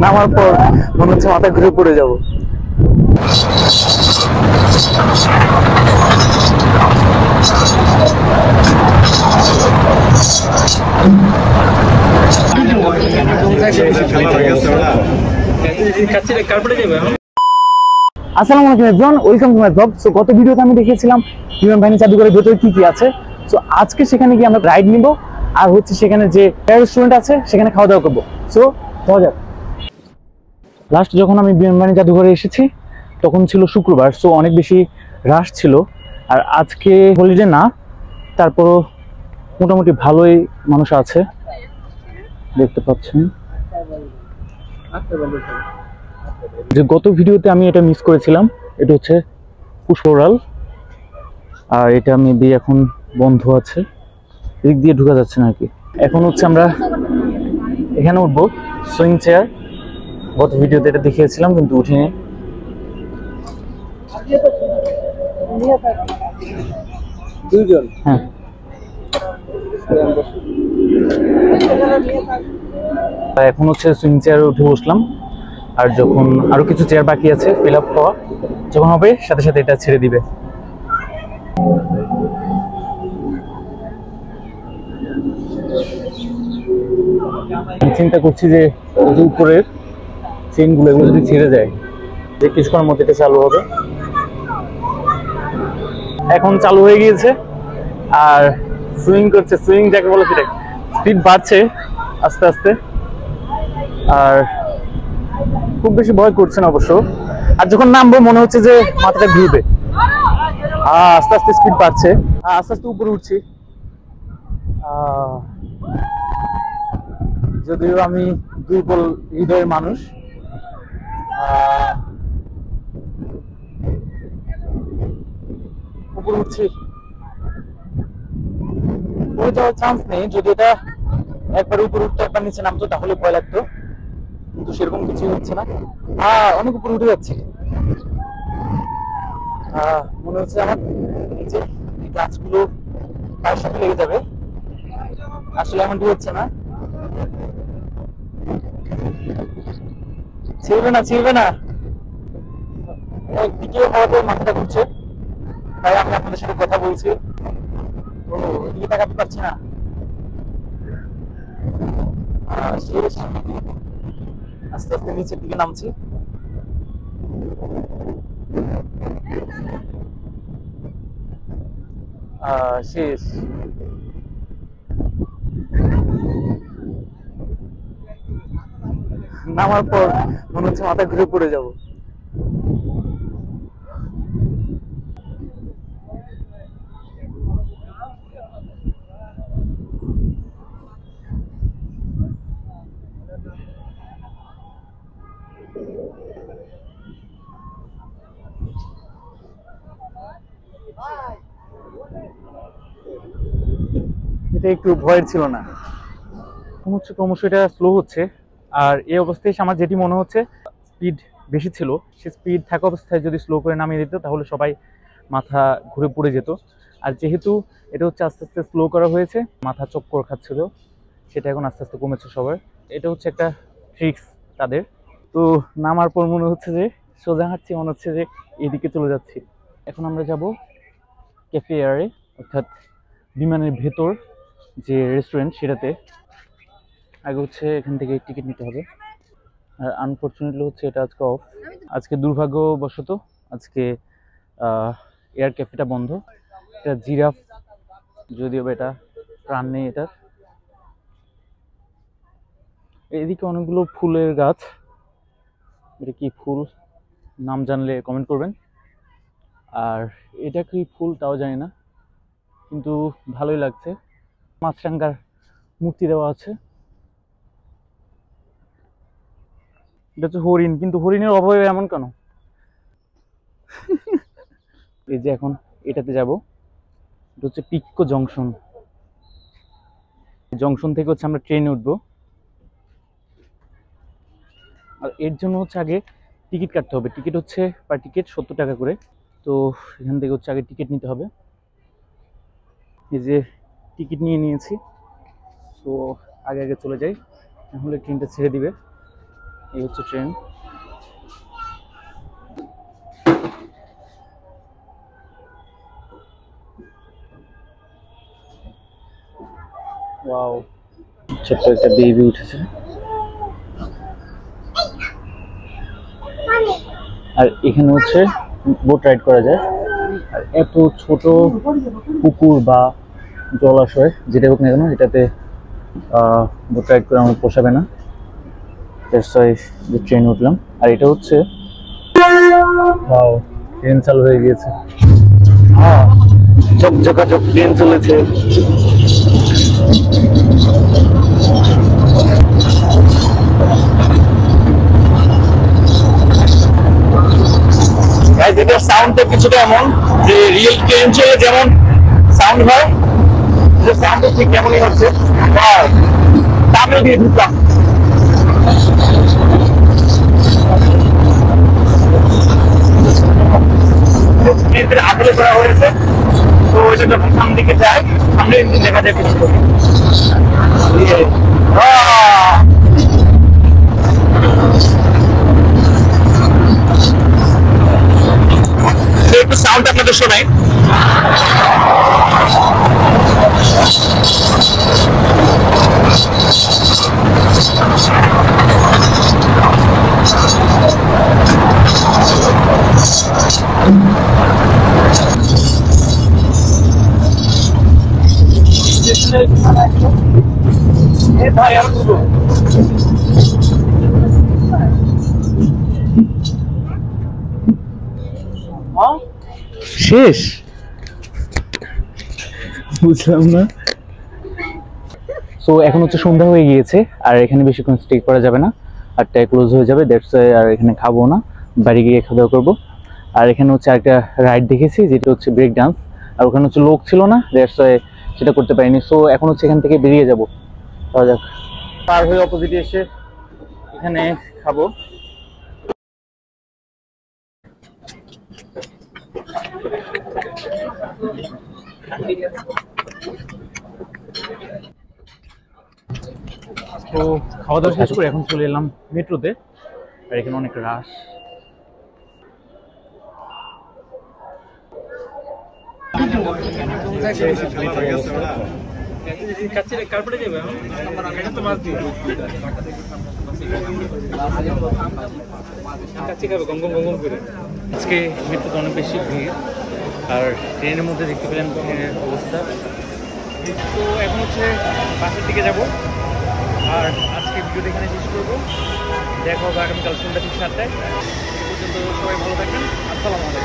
নামার পর মনে হচ্ছে মাথা ঘুরে পড়ে যাবো। আসসালামু আলাইকুম everyone, welcome to my blog. So গত ভিডিওতে আমি দেখিয়েছিলাম বিমান বাহিনী জাদুঘরের ভেতরে কি কি আছে। সো আজকে সেখানে গিয়ে আমরা রাইড নিব, আর হচ্ছে সেখানে যে রেস্টুরেন্ট আছে সেখানে খাওয়া দাওয়া করবো। সো যাওয়া যাক। লাস্ট যখন আমি বিমান বাহিনী জাদুঘরে এসেছি তখন ছিল শুক্রবার, সো অনেক বেশি রাশ ছিল। আর আজকে হলিডে না, তারপরও মোটামুটি ভালোই মানুষ আছে, দেখতে পাচ্ছেন। যে গত ভিডিওতে আমি এটা মিস করেছিলাম, এটা হচ্ছে পুষ্পরাল, আর এটা মেবি এখন বন্ধ আছে, এদিক দিয়ে ঢোকা যাচ্ছে না আর কি। এখন হচ্ছে আমরা এখানে উঠবো, সুইং চেয়ার। গত ভিডিওতে এটা দেখিয়েছিলাম কিন্তু উঠিনি। হ্যাঁ, এখন হচ্ছে সুইং চেয়ারে উঠে বসলাম, আর যখন আরো কিছু চেয়ার বাকি আছে ফিল আপ হওয়া, যখন হবে সাথে সাথে এটা ছেড়ে দিবে। চিন্তা করছি যে উপরের চেইনগুলো এগুলো যদি ছেড়ে যায়, যে কিছুক্ষণের মধ্যে এটা চালু হবে। এখন চালু হয়ে গিয়েছে আর সুইং করছে। সুইং যাকে বলে সেটা, স্পিড বাড়ছে আস্তে আস্তে, আর খুব বেশি ভয় করছে না অবশ্য। আর যখন নামবো মনে হচ্ছে যে মাথাটা ঘুরবে। আস্তে আস্তে স্পিড বাড়ছে, আস্তে আস্তে উপরে উঠছি। যদিও আমি দুর্বল হৃদয়ের মানুষ, উপরে উঠছি। পড়ে যাওয়ার চান্স নেই, যদি এটা একবার উপরে উঠতে একবার নিচে নামতো তাহলে ভয় লাগতো, কিন্তু সেরকম কিছুই হচ্ছে না। অনেক উপরে উঠে যাচ্ছে। মনে হচ্ছে আমার নিচে গাছগুলো পায়ের সাথে লেগে যাবে, আসলে এমনটি হচ্ছে না। ছিড়বে না, ছিড়বে না। একদিকে হওয়াতে মাথাটা ঘুরছে, তাই আমি আপনাদের সাথে কথা বলছি। এদিকে তাকাতে পারছি না। শেষ, আস্তে আস্তে নিচের দিকে নামছি। শেষ। নামার পর মনে হচ্ছে মাথা ঘুরে পড়ে যাবো। এটা একটু ভয়ের ছিল না, ক্রমশ এটা স্লো হচ্ছে। আর এই অবস্থায় আমার যেটি মনে হচ্ছে, স্পিড বেশি ছিল, সে স্পিড থাকা অবস্থায় যদি স্লো করে নামিয়ে দিত তাহলে সবাই মাথা ঘুরে পড়ে যেত। আর যেহেতু এটা হচ্ছে আস্তে আস্তে স্লো করা হয়েছে, মাথা চক্কর খাচ্ছিল, সেটা এখন আস্তে আস্তে কমেছে সবার। এটা হচ্ছে একটা ট্রিক্স তাদের। তো নামার পর মনে হচ্ছে যে সোজা হাঁটছি, মনে হচ্ছে যে এদিকে চলে যাচ্ছি। এখন আমরা যাব ক্যাফে এয়ারে, অর্থাৎ বিমানের ভেতর যে রেস্টুরেন্ট সেটাতে। আগে হচ্ছে এখান থেকে টিকিট নিতে হবে, আর আনফরচুনেটলি হচ্ছে এটা আজকে অফ। আজকে দুর্ভাগ্যবশত আজকে এয়ার ক্যাফেটা বন্ধ। এটা জিরাফ, যদিও এটা প্রাণ নেই এটার। এদিকে অনেকগুলো ফুলের গাছ, এটা কি ফুল নাম জানলে কমেন্ট করবেন। আর এটা কি ফুল তাও জানি না, কিন্তু ভালোই লাগছে। মাছরাঙ্গার মূর্তি দেওয়া আছে। এটা হচ্ছে হরিণ, কিন্তু হরিণের অভাবে এমন কেন? এই যে এখন এটাতে যাব, এটা হচ্ছে পিক্কো জংশন। জংশন থেকে হচ্ছে আমরা ট্রেনে উঠবো, আর এর জন্য হচ্ছে আগে টিকিট কাটতে হবে। টিকিট হচ্ছে পার টিকিট 70 টাকা করে। তো এখান থেকে হচ্ছে আগে টিকিট নিতে হবে। এই যে টিকিট নিয়ে নিয়েছি, তো আগে আগে চলে যাই, নাহলে ট্রেনটা ছেড়ে দিবে। এই হচ্ছে ট্রেন। ওয়াও, ছোট্ট একটা বেবি উঠেছে। আর এখানে হচ্ছে বোট রাইড করা যায়। আর এত ছোট পুকুর বা জলাশয় যেটা হোক না কেন, এটাতে বোট রাইড করে আমার পোষাবে না। যে ট্রেন উঠলাম। আর এটা হচ্ছে ট্রেন চালু হয়ে গিয়েছে। ঝকঝকাঝক ট্রেন চলেছে। এটার সাউন্ডটা কিছুটা এমন যে রিয়েল ট্রেন চলে যেমন সাউন্ড হয়, সাউন্ডটা ঠিক কেমনই হচ্ছে। দামে দিয়ে ঢুকলাম। আপেল করা হয়েছে, তো ওইটা যখন সামনে দিকে যায়, সামনে ইঞ্জিন দেখা যায় কিছু। একটু সাউন্ড আপনাদের শোনাই। শেষ, বুঝলাম না। সো এখন হচ্ছে সন্ধ্যা হয়ে গিয়েছে, আর এখানে বেশিক্ষণ স্টে করা যাবে না, আর টাই ক্লোজ হয়ে যাবে। দ্যাটস ওয়াই আর এখানে খাবো না, বাড়ি গিয়ে খাওয়া দাওয়া করবো। আর এখানে হচ্ছে একটা রাইড দেখেছি যেটা হচ্ছে ব্রেক ডান্স, আর ওখানে হচ্ছে লোক ছিল না, দ্যাটস ওয়াই সেটা করতে পারিনি। সো এখন হচ্ছে এখান থেকে বেরিয়ে যাবো। খাওয়া যাক। পার হয়ে অপোজিটে এসে এখানে খাবো। তো খাওয়া দাওয়া শেষ করে এখন চলে এলাম মেট্রোতে, আর এখানে অনেক রাশ। আজকে মেট্রোতে অনেক বেশি ভিড়, আর ট্রেনের মধ্যে দেখতে পেলেন ট্রেনের অবস্থা। তো এখন হচ্ছে বাসের দিকে যাব, আর আজকে ভিডিওটা এখানে শেষ করবো। দেখা হবে আগামীকাল সন্ধ্যা ঠিক 7টায়। এই পর্যন্ত সবাই ভালো থাকবেন। আসসালামু আলাইকুম।